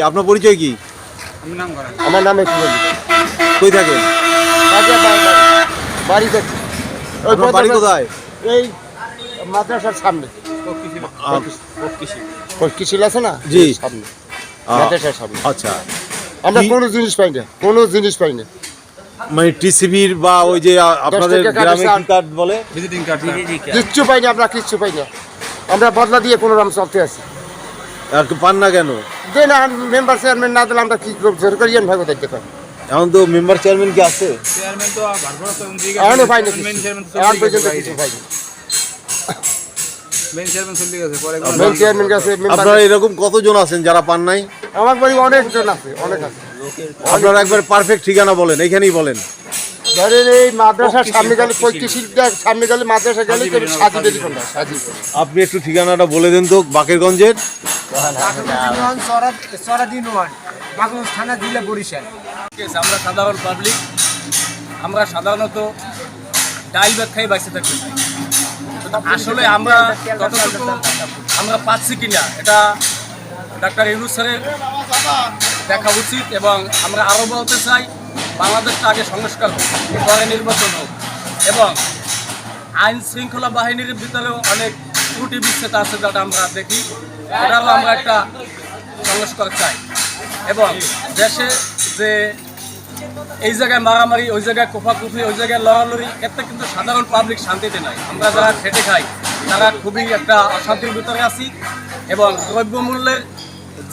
আপনার পরিচয় কি? আমার নাম একটু বলি। কই থাকেন? বাড়ি থেকে আপনার বাড়ি কোথায়? এই মাদ্রাসার সামনে কৃষিল আছে না, জি। সামনে মাদ্রাসার সামনে। আচ্ছা, আমরা কি- কোনো জিনিস পাই না, কোনো জিনিস পাই না। মানে টিসিবির বা ওই যে আপনাদের 10 টাকা গ্রামে কার্ড, কি কার্ড বলে? কিচ্ছু পাই না, আমরা কিচ্ছু পাই না। আমরা বদলা দিয়ে কোনো রকম চলতে আছি। আর কি পান না কেন? যে না মেম্বার চেয়ারম্যান না দিলে আমরা কি সরকারি ভাবে দেখতে পাই। এখন তো মেম্বার চেয়ারম্যান কি আছে? এখনো পাই না, এখন পর্যন্ত কিছু পাই না। মেন চেয়ারম্যান কাছে আপনারা এরকম কতজন আছেন যারা পান নাই? আমার বাড়ি অনেকজন আছে, অনেক আছে। আপনারা একবার পারফেক্ট ঠিকানা বলেন, এখানেই বলেন। ধরেন এই মাদ্রাসার সামনে গেলে কৃষিটা সামনে গেলে মাদ্রাসা গেলে সাজি বেরি কোনটা সাজি। আপনি একটু ঠিকানাটা বলে দেন তো বাকেরগঞ্জের। আমরা সাধারণ পাবলিক, আমরা সাধারণত ডাল ভাত খাই বাইসে থাকি। আসলে আমরা যতটুকু আমরা পাচ্ছি কিনা এটা ডাক্তার ইউনূস স্যারের দেখা উচিত, এবং আমরা আরও বলতে চাই বাংলাদেশটা আগে সংস্কার হোক, পরে নির্বাচন হোক, এবং আইন শৃঙ্খলা বাহিনীর ভিতরেও অনেক ত্রুটি বিচ্ছেদ আছে যেটা আমরা দেখি, এটারও আমরা একটা সংস্কার চাই। এবং দেশে যে এই জায়গায় মারামারি, ওই জায়গায় কোফাকুফি, ওই জায়গায় লড়ালড়ি, এতে কিন্তু সাধারণ পাবলিক শান্তিতে নাই। আমরা যারা খেটে খাই তারা খুবই একটা অশান্তির ভিতরে আছি, এবং দ্রব্যমূল্যের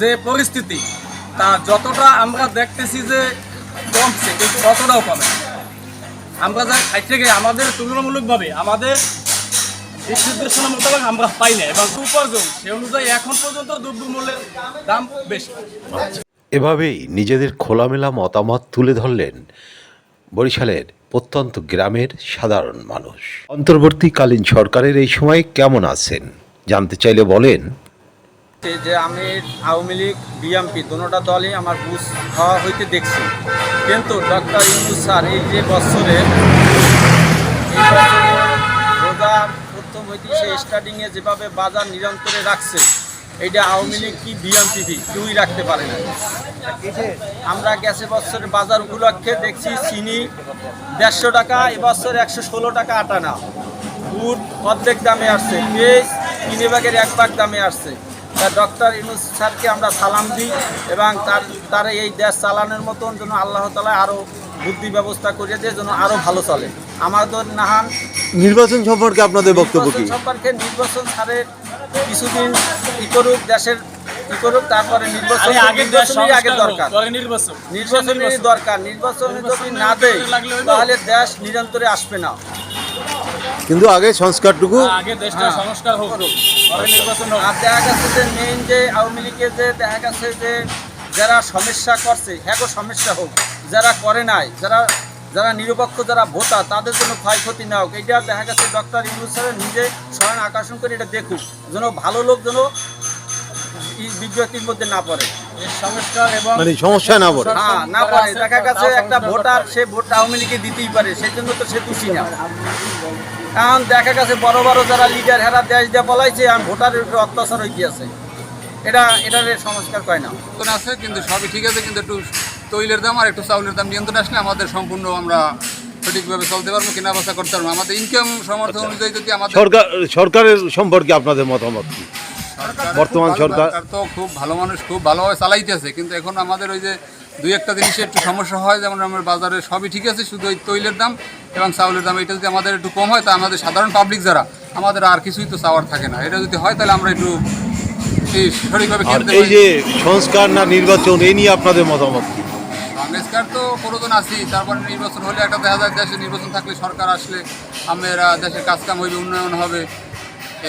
যে পরিস্থিতি তা যতটা আমরা দেখতেছি যে কমছে, কিন্তু ততটাও কমে। আমরা যা খাইতে গিয়ে আমাদের তুলনামূলকভাবে আমাদের দিক নির্দেশনা মোতাবেক আমরা পাই না, এবং উপার্জন সে অনুযায়ী এখন পর্যন্ত দ্রব্যমূল্যের দাম বেশি। এভাবেই নিজেদের খোলামেলা মতামত তুলে ধরলেন বরিশালের প্রত্যন্ত গ্রামের সাধারণ মানুষ। অন্তর্বর্তীকালীন সরকারের এই সময় কেমন আছেন জানতে চাইলে বলেন, যে আমি আওয়ামী লীগ বিএনপি দুটোটা দলই আমার বুঝ হওয়া হইতে দেখছি, কিন্তু ডক্টর ইউনূস স্যার এই যে বছরে রোজা প্রথম হইতে সে স্টার্টিংয়ে যেভাবে বাজার নিয়ন্ত্রণে রাখছে, এইটা আওয়ামী লীগ কি বিএনপি কেউই রাখতে পারে না। আমরা গেছে বছরের বাজার উপলক্ষে দেখছি চিনি 150 টাকা, এবছর 116 টাকা আটা না, গুড় অর্ধেক দামে আসছে, পেঁয়াজ 3 ভাগের 1 ভাগ দামে আসছে। তা ডক্টর ইউনূস স্যারকে আমরা সালাম দিই, এবং তার এই দেশ চালানোর মতন যেন আল্লাহ তাআলা আরও বুদ্ধি ব্যবস্থা করিয়ে দিয়ে যেন আরও ভালো চলে। আমাদের নাহান নির্বাচন সম্পর্কে আপনাদের বক্তব্য কি? সম্পর্কে নির্বাচন ছাড়ে কিছুদিন ই করুক, দেশের ই করুক, তারপরে নির্বাচনই আগে দরকার, নির্বাচনই দরকার। নির্বাচন যদি না দেয় তাহলে দেশ নিরন্তরে আসবে না। কিন্তু আগে সংস্কারটুকু আগে দেশটা সংস্কার হোক, পরে নির্বাচন হোক। আর দেখা গেছে যে মেইন যে আওয়ামী লীগের যে দেখা গেছে যে যারা সমস্যা করছে হ্যাঁ সমস্যা হোক, যারা করে নাই, যারা নিরপেক্ষ যারা ভোটার তাদের জন্য ক্ষয়ক্ষতি না হোক, এইটা দেখা গেছে ডক্টর ইউনূস স্যার নিজে স্বয়ং আকর্ষণ করে এটা দেখুক, যেন ভালো লোক যেন বিজ্ঞপ্তির মধ্যে না পড়ে, সংস্কার এবং মানে সমস্যা না পড়ে। হ্যাঁ না পড়ে। দেখা গেছে একটা ভোটার সে ভোট আওয়ামী লীগে দিতেই পারে, সেই জন্য তো সে খুশি না। কারণ দেখা গেছে বড় বড় যারা লিডার হেরা দেশ দিয়ে বলাইছে আর ভোটারের উপরে অত্যাচার হয়ে গিয়েছে, এটার সংস্কার করে না। আছে কিন্তু সবই ঠিক আছে, কিন্তু একটু তৈলের দাম আর একটু চাউলের দাম নিয়ন্ত্রণ আসলে আমাদের সম্পূর্ণ আমরা সঠিকভাবে চলতে পারবো, কেনা বেচা করতে পারবো। আমাদের ইনকাম সমর্থন অনুযায়ী যদি আমাদের সরকারের সম্পর্কে আপনাদের মতামত কি? বর্তমান সরকার তো খুব ভালো মানুষ, খুব ভালোভাবে চালাইতেছে, কিন্তু এখন আমাদের ওই যে দুই একটা জিনিসে একটু সমস্যা হয়, যেমন আমার বাজারে সবই ঠিক আছে, শুধু ওই তৈলের দাম এবং চাউলের দাম এটা যদি আমাদের একটু কম হয়, তা আমাদের সাধারণ পাবলিক যারা আমাদের আর কিছুই তো চাওয়ার থাকে না। এটা যদি হয় তাহলে আমরা একটু সঠিকভাবে কিনতে এই যে সংস্কার না নির্বাচন, এই নিয়ে আপনাদের মতামত কি? সংস্কার তো প্রয়োজন আছেই, তারপরে নির্বাচন হলে একটা দেখা যায় দেশে নির্বাচন থাকলে সরকার আসলে আমরা দেশের কাজকাম হইবে, উন্নয়ন হবে,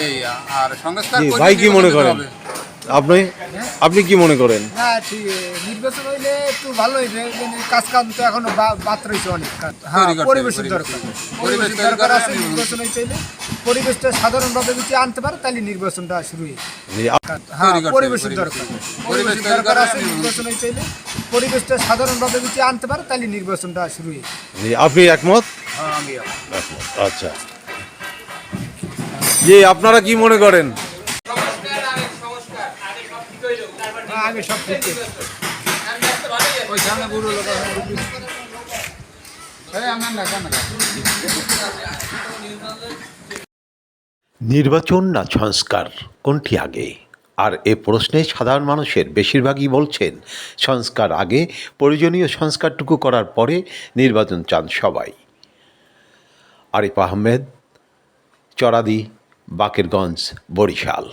এই আর সংস্কার ভাই কি মনে করেন আপনি কি মনে করেন? না ঠিক নির্বাচন হইলে একটু ভালো হইবে, কাজ কাম তো এখনো বাদ রয়েছে অনেক কাজ। হ্যাঁ পরিবেশের দরকার, পরিবেশের দরকার আছে। নির্বাচন হইতে হইলে পরিবেশটা সাধারণভাবে যদি আনতে পারে তাহলে নির্বাচনটা শুরু হয়। হ্যাঁ পরিবেশের দরকার, পরিবেশের দরকার আছে। নির্বাচন হইতে হইলে পরিবেশটা সাধারণভাবে যদি আনতে পারে তাহলে নির্বাচনটা শুরু হয়। আপনি একমত? আমি আচ্ছা, আপনারা কি মনে করেন? আগে সব ঠিক আছে। ওই সামনে বুড়ো লোক আমার না কেন নির্বাচন না সংস্কার, কোনটি আগে? আর এ প্রশ্নে সাধারণ মানুষের বেশিরভাগই বলছেন সংস্কার আগে, প্রয়োজনীয় সংস্কারটুকু করার পরে নির্বাচন চান সবাই। আরিফ আহমেদ, চরাদি, বাকেরগঞ্জ, বরিশাল।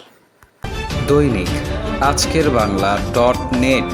দৈনিক আজকের বাংলা .net